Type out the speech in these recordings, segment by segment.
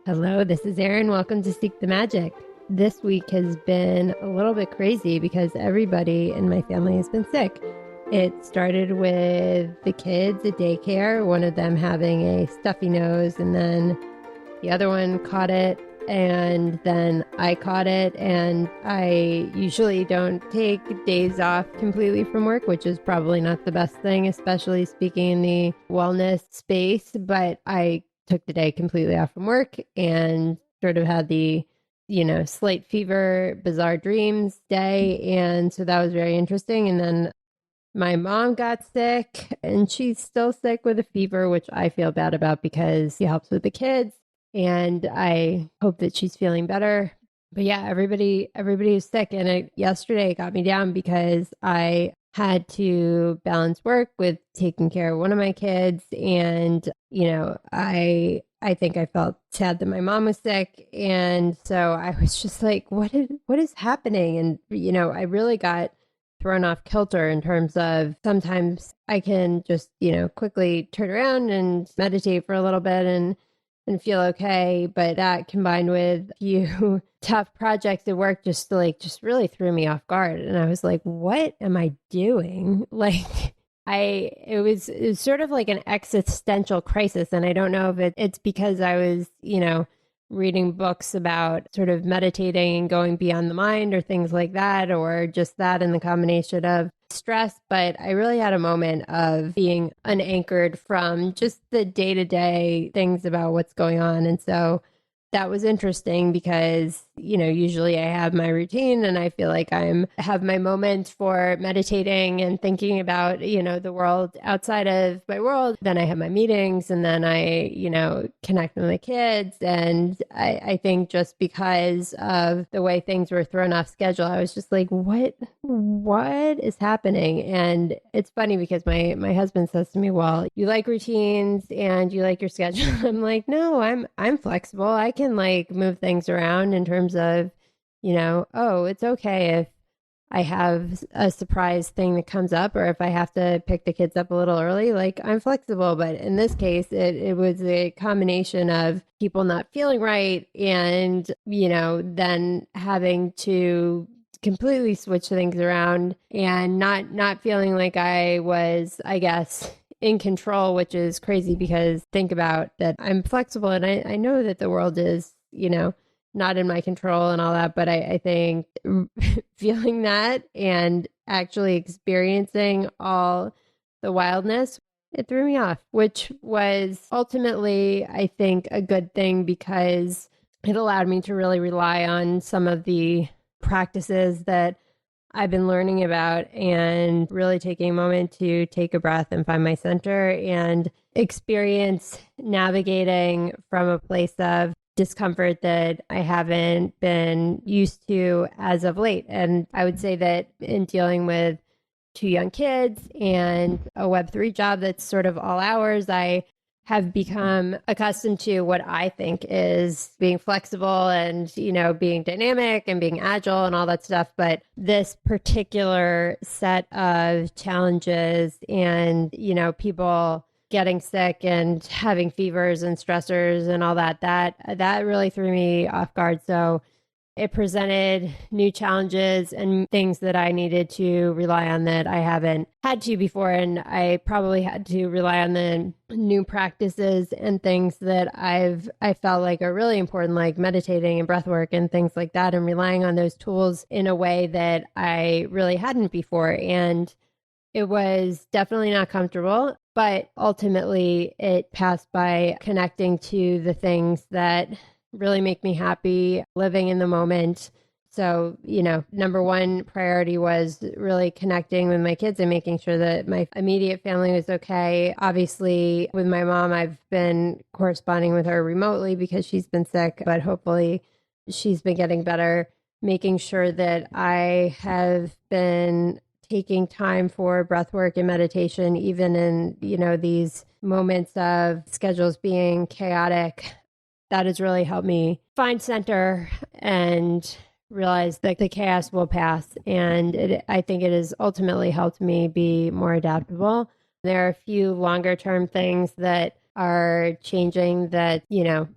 Hello, this is Erin. Welcome to Seek the Magic. This week has been a little bit crazy because everybody in my family has been sick. It started with the kids at daycare, one of them having a stuffy nose, and then the other one caught it, and then I caught it. And I usually don't take days off completely from work, which is probably not the best thing, especially speaking in the wellness space, but I took the day completely off from work and sort of had the, slight fever, bizarre dreams day. And so that was very interesting. And then my mom got sick and she's still sick with a fever, which I feel bad about because she helps with the kids. And I hope that she's feeling better. But yeah, everybody is sick. And yesterday it got me down because I had to balance work with taking care of one of my kids. And, I think I felt sad that my mom was sick. And so I was just like, what is happening? And, I really got thrown off kilter in terms of sometimes I can just, quickly turn around and meditate for a little bit and feel okay. But that combined with a few tough projects at work just really threw me off guard. And I was like, what am I doing? It was sort of like an existential crisis. And I don't know if it's because I was, reading books about sort of meditating and going beyond the mind or things like that, or just that in the combination of stress. But I really had a moment of being unanchored from just the day-to-day things about what's going on. And so that was interesting because, usually I have my routine and I feel like have my moments for meditating and thinking about, the world outside of my world. Then I have my meetings and then I, connect with my kids. And I think just because of the way things were thrown off schedule, I was just like, what is happening? And it's funny because my husband says to me, well, you like routines and you like your schedule. I'm like, no, I'm flexible. I can move things around in terms of, it's okay if I have a surprise thing that comes up or if I have to pick the kids up a little early, I'm flexible. But in this case, it was a combination of people not feeling right and, then having to completely switch things around and not feeling like I was, I guess, in control, which is crazy because think about that I'm flexible and I know that the world is, not in my control and all that. But I think feeling that and actually experiencing all the wildness, it threw me off, which was ultimately, I think, a good thing because it allowed me to really rely on some of the practices that I've been learning about and really taking a moment to take a breath and find my center and experience navigating from a place of discomfort that I haven't been used to as of late. And I would say that in dealing with two young kids and a Web3 job that's sort of all hours, I have become accustomed to what I think is being flexible and, being dynamic and being agile and all that stuff. But this particular set of challenges and, people getting sick and having fevers and stressors and all that really threw me off guard. So it presented new challenges and things that I needed to rely on that I haven't had to before. And I probably had to rely on the new practices and things that I felt like are really important, like meditating and breathwork and things like that, and relying on those tools in a way that I really hadn't before. And it was definitely not comfortable, but ultimately it passed by connecting to the things that really make me happy, living in the moment. So, number one priority was really connecting with my kids and making sure that my immediate family was okay. Obviously, with my mom, I've been corresponding with her remotely because she's been sick, but hopefully she's been getting better. Making sure that I have been taking time for breath work and meditation, even in, these moments of schedules being chaotic. That has really helped me find center and realize that the chaos will pass. And I think it has ultimately helped me be more adaptable. There are a few longer term things that are changing that,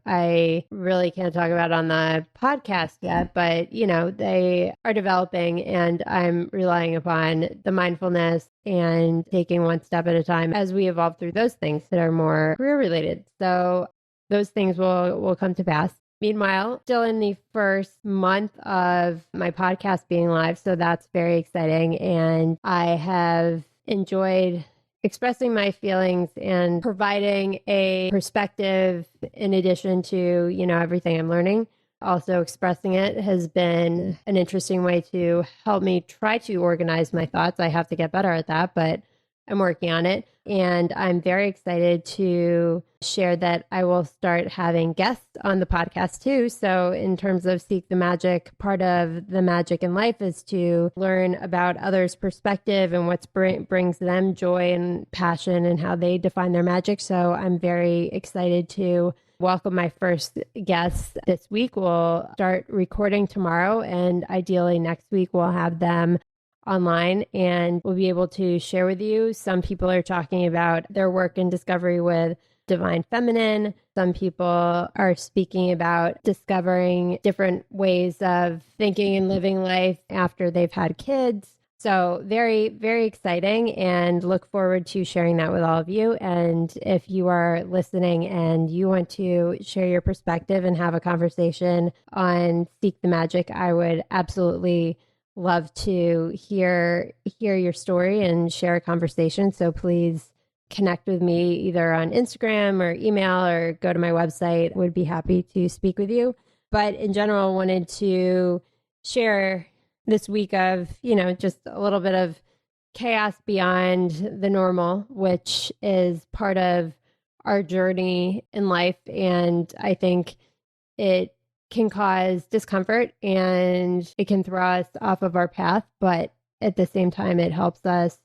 I really can't talk about on the podcast yet, but, they are developing, and I'm relying upon the mindfulness and taking one step at a time as we evolve through those things that are more career related. So those things will come to pass. Meanwhile, still in the first month of my podcast being live, so that's very exciting. And I have enjoyed expressing my feelings and providing a perspective in addition to, everything I'm learning. Also, expressing it has been an interesting way to help me try to organize my thoughts. I have to get better at that, but I'm working on it. And I'm very excited to share that I will start having guests on the podcast too. So in terms of Seek the Magic, part of the magic in life is to learn about others' perspective and what brings them joy and passion and how they define their magic. So I'm very excited to welcome my first guests this week. We'll start recording tomorrow, and ideally next week we'll have them online and we'll be able to share with you. Some people are talking about their work in discovery with divine feminine. Some people are speaking about discovering different ways of thinking and living life after they've had kids. So very, very exciting, and look forward to sharing that with all of you. And if you are listening and you want to share your perspective and have a conversation on Seek the Magic, I would absolutely love to hear your story and share a conversation. So please connect with me either on Instagram or email or go to my website. Would be happy to speak with you. But in general, wanted to share this week of, just a little bit of chaos beyond the normal, which is part of our journey in life. And I think it can cause discomfort and it can throw us off of our path. But at the same time, it helps us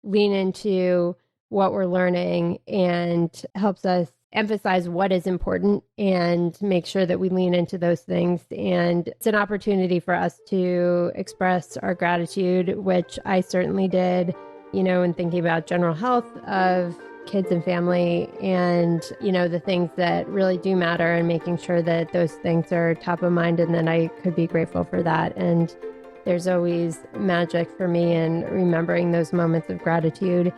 lean into what we're learning and helps us emphasize what is important and make sure that we lean into those things. And it's an opportunity for us to express our gratitude, which I certainly did, in thinking about general health of kids and family and, the things that really do matter, and making sure that those things are top of mind and that I could be grateful for that. And there's always magic for me in remembering those moments of gratitude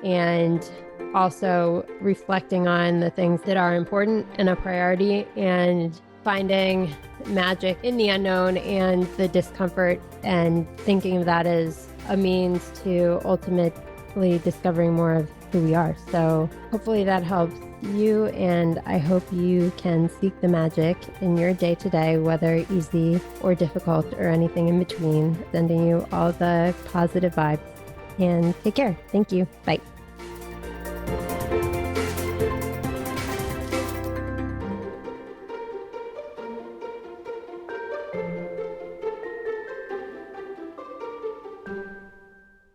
and also reflecting on the things that are important and a priority, and finding magic in the unknown and the discomfort, and thinking of that as a means to ultimately discovering more of who we are. So hopefully that helps you, and I hope you can seek the magic in your day to day, whether easy or difficult or anything in between. Sending you all the positive vibes, and take care. Thank you. Bye.